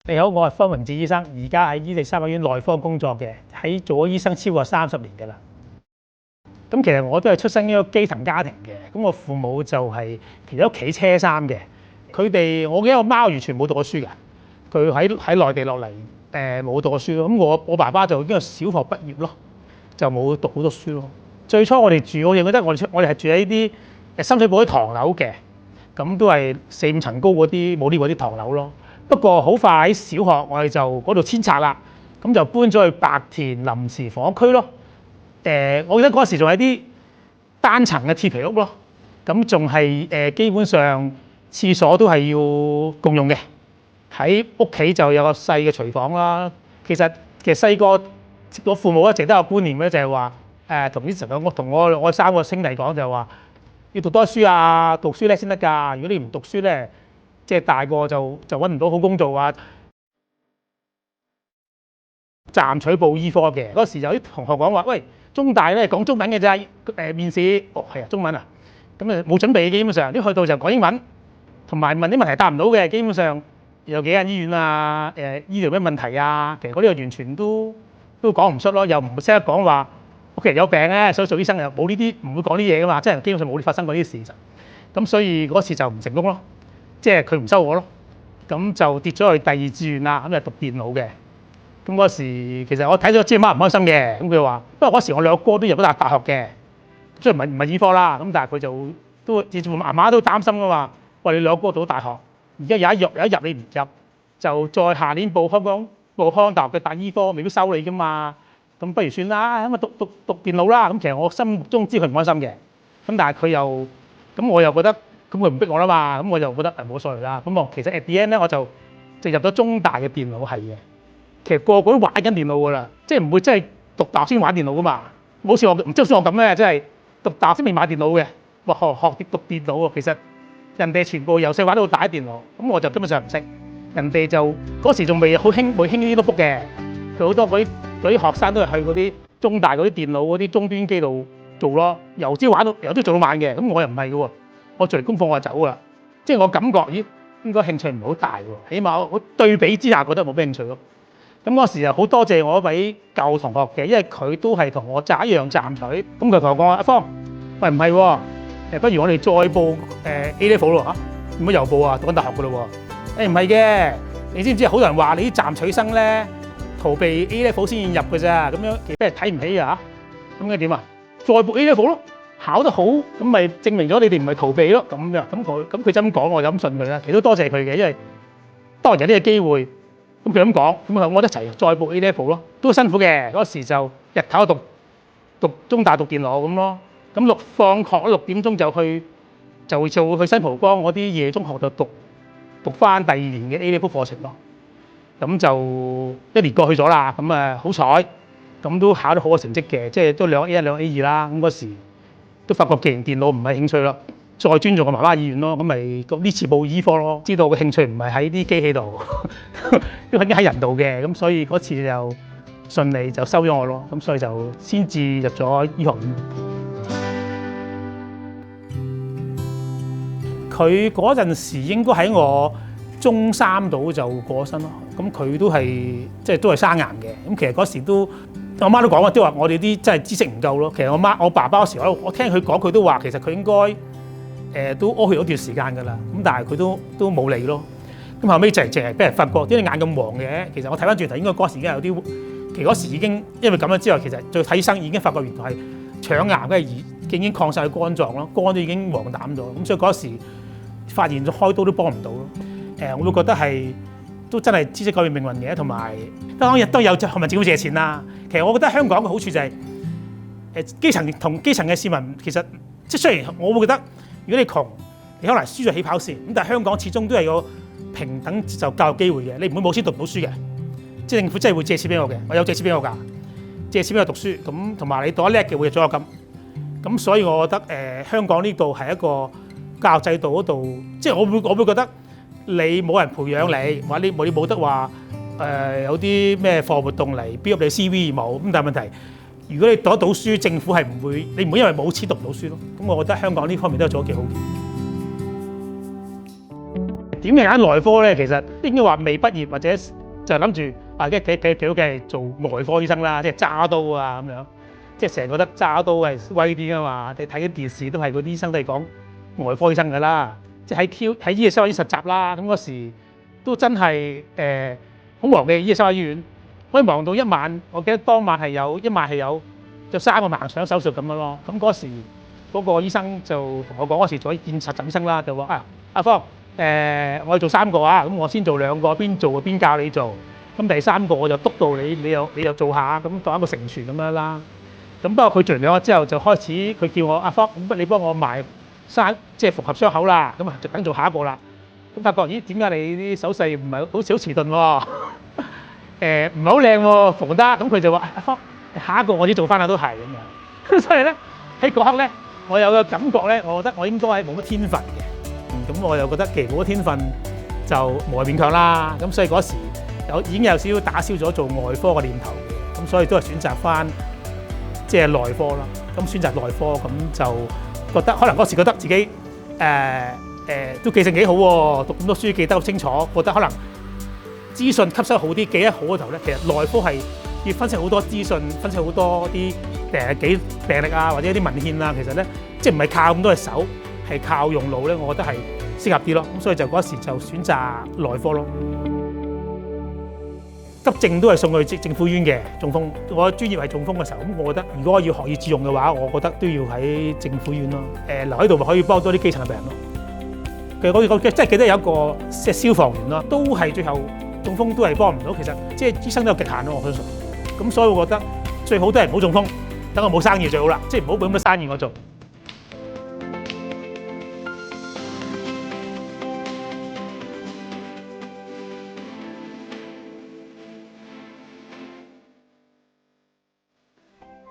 你好，我係方榮志醫生，而家喺伊利沙伯醫院內科工作嘅，喺做咗醫生超過30年㗎啦。咁其實我都係出身於一個基層家庭嘅，咁我父母就係其實屋企車衫嘅。佢哋我記得我媽完全冇讀過書㗎，佢喺內地落嚟冇讀過書咯。咁我爸爸就已經係小學畢業咯，就冇讀好多書咯。最初我哋住，我認得我哋係住喺啲深水埗啲唐樓嘅，咁都係4、5層高嗰啲冇 lift 嗰啲唐樓咯。不過好快喺小學我哋就嗰度遷拆啦，咁就搬咗去白田臨時房屋區咯。我記得嗰時仲係啲單層嘅鐵皮屋咯，咁仲係基本上廁所都係要共用嘅。喺屋企就有個細嘅廚房啦。其實細個我父母一直都有觀念咧，就係話同我3個兄弟講就係話要讀多書啊，讀書叻先得㗎。如果你唔讀書咧，即係大個就揾唔到好工做啊！暫取報醫科嘅嗰時有啲同學講話，喂，中大咧講中文嘅咋，面試，係啊，中文啊，咁冇準備嘅，基本上一去到就講英文，同埋問啲問題答唔到嘅，基本上有幾間醫院啊，醫療咩問題啊，其實嗰啲完全都講唔出咯，又唔識得講話屋企人有病咧，想做醫生又冇呢啲，唔會講啲嘢噶嘛，即係基本上冇發生過呢啲事實，咁所以嗰次就唔成功咯。即係佢唔收我咯，咁就跌咗去第2志願啦，咁就讀電腦嘅。咁嗰時其實我睇咗知媽唔開心嘅，咁佢話，不過嗰時我2個哥都入咗大學嘅，雖然唔係醫科啦，咁但係佢就都媽媽都擔心噶嘛，喂，你2個哥讀大學，而家有一日你唔入，就再下年報香港大學嘅大醫科，未必收你噶嘛，咁不如算啦，咁啊讀電腦啦。咁其實我心目中知佢唔開心嘅，咁但係佢又咁我又覺得。咁佢唔逼我啦嘛，咁我就覺得冇所謂啦。咁我其實 at the end 咧，我就入咗中大嘅電腦系嘅。其實個個都玩緊電腦㗎啦，即係唔會真係讀大學先玩電腦㗎嘛。冇似我，唔知好似我咁咧，即係讀大學先未買電腦嘅，學讀電腦喎。其實人哋全部由細玩到大電腦，咁我就根本上唔識。人哋就嗰時仲未興呢啲 notebook嘅，佢好多嗰啲學生都係去嗰啲中大嗰啲電腦嗰啲終端機度做咯，由朝玩到由朝做到晚嘅。咁我又唔係㗎喎。我做完功課我就走啦，即係我感覺咦應該興趣唔係好大喎，起碼我對比之下覺得冇咩興趣咯。咁嗰時又好多謝我一位舊同學嘅，因為佢都係同我一樣暫取。咁佢同我講話：阿方，喂唔係喎，不如我哋再報A level 咯嚇，唔好又報啊，讀緊大學噶咯喎。唔係嘅，你知唔知好多人話你啲暫取生咧逃避 A level 先入嘅咋，咁樣俾人睇唔起啊嚇。咁嘅點啊？再報 A level 咯。考得好，咁咪證明咗你哋唔係逃避咯，咁樣咁佢真咁講，我就咁信佢啦。其實都多謝佢嘅，因為當然有呢個機會，咁佢咁講，咁我一齊再報 A level 咯，都辛苦嘅。嗰時就日頭讀中大讀電腦咁咯，咁放學6點鐘就去新蒲崗嗰啲夜中學度讀翻第2年嘅 A level 課程咯。咁就1年過去咗啦，咁好彩，咁都考得好嘅成績嘅，即係都2 A1 2 A2啦。咁嗰時都發覺既然電腦唔係興趣啦，再尊重個媽媽意願咯，咁咪呢次報醫科咯，知道個興趣唔係喺啲機器度，都已經喺人度嘅，咁所以嗰次就順利就收咗我咯，咁所以就先至入咗醫學院。佢嗰陣時應該喺我中3度就過咗身咯，咁佢都係即係都係生癌嘅，咁其實嗰時都。我媽都講啊，都話我哋啲真係知識唔夠咯。其實我爸爸嗰時我聽佢講，佢都話其實佢應該都屙血咗段時間㗎啦。咁但係佢都冇理咯。咁後尾就淨係俾人發覺點解眼咁黃嘅？其實我睇翻轉頭，應該嗰時已經有啲，其實嗰時已經因為咁樣之後，其實再睇醫生已經發覺原來係腸癌嘅已經擴散去肝臟咯，肝都已經黃疸咗。咁所以嗰時發現咗開刀都幫唔到咯。我會覺得係。都真係知識改變命運嘅，同埋當日都有向民政府借錢啦。其實我覺得香港嘅好處就係基層同基層嘅市民，其實即係雖然我會覺得，如果你窮，你可能輸在起跑線，咁但係香港始終都係有平等就教育機會嘅，你唔會冇錢讀唔到書嘅。即係政府真係會借錢俾我嘅，我有借錢俾我㗎，借錢俾我讀書。咁同埋你讀得叻嘅會有獎學金。咁所以我覺得香港呢度係一個教育制度嗰度，即係我會覺得。你冇人培養你，或者你冇得話有啲咩課外活動嚟 build up 你 CV 冇，咁但係問題，如果你讀得到書，政府係唔會，你唔會因為冇錢讀唔到書咯。咁我覺得香港呢方面都係做得幾好嘅。點解揀內科咧？其實應該話未畢業或者就諗住幾做外科醫生啦，即係揸刀啊咁樣，即係成日覺得揸刀係威啲噶嘛。你睇啲電視都係嗰啲醫生都係講外科醫生噶啦，即係喺伊利沙伯醫院實習啦。咁嗰時都真係好忙嘅伊利沙伯醫院，可以忙到一晚。我記得當晚係有3個盲腸手術咁樣咯。咁嗰時嗰個醫生就同我講，嗰時做見實習醫生啦，就話阿方我要做3個啊，咁我先做2個，邊做邊教你做。咁第3個我就督導你又做下，咁當一個成傳咁樣啦。咁不過佢做完2個之後就開始佢叫我阿方，咁你幫我埋即係縫合傷口啦。咁啊就等做下一個啦。咁發覺咦點解你啲手勢唔係好似好遲鈍喎？唔係好靚喎，縫得。咁佢就話阿方下一個我先做翻啦，都係咁樣。所以咧喺嗰刻咧，我有個感覺咧，我覺得我應該係冇乜天分嘅。咁我又覺得既然冇乜天分就無謂勉強啦。咁所以嗰時已經有少少打消咗做外科嘅念頭嘅。咁所以都係選擇翻即係內科啦。咁選擇內科咁就覺得可能嗰時覺得自己都記性幾好喎，讀咁多書記得好清楚，覺得可能資訊吸收好啲，記得好嗰頭咧。其實內科係要分析好多資訊，分析好多啲病歷啊，或者啲文獻啊。其實咧即係唔係靠咁多隻手，係靠用腦咧，我覺得係適合啲咯。咁所以就嗰時就選擇內科咯。急症都係送去政府醫院嘅中風，我專業係中風嘅時候，咁我覺得如果要學以致用嘅話，我覺得都要喺政府醫院咯。留喺度咪可以幫多啲基層嘅病人咯。其實我真係記得有一個即係消防員咯，都係最後中風都係幫唔到。其實即係醫生都有極限咯，我相信。咁所以我覺得最好都係唔好中風，等我冇生意最好啦，即係唔好俾咁多生意我做。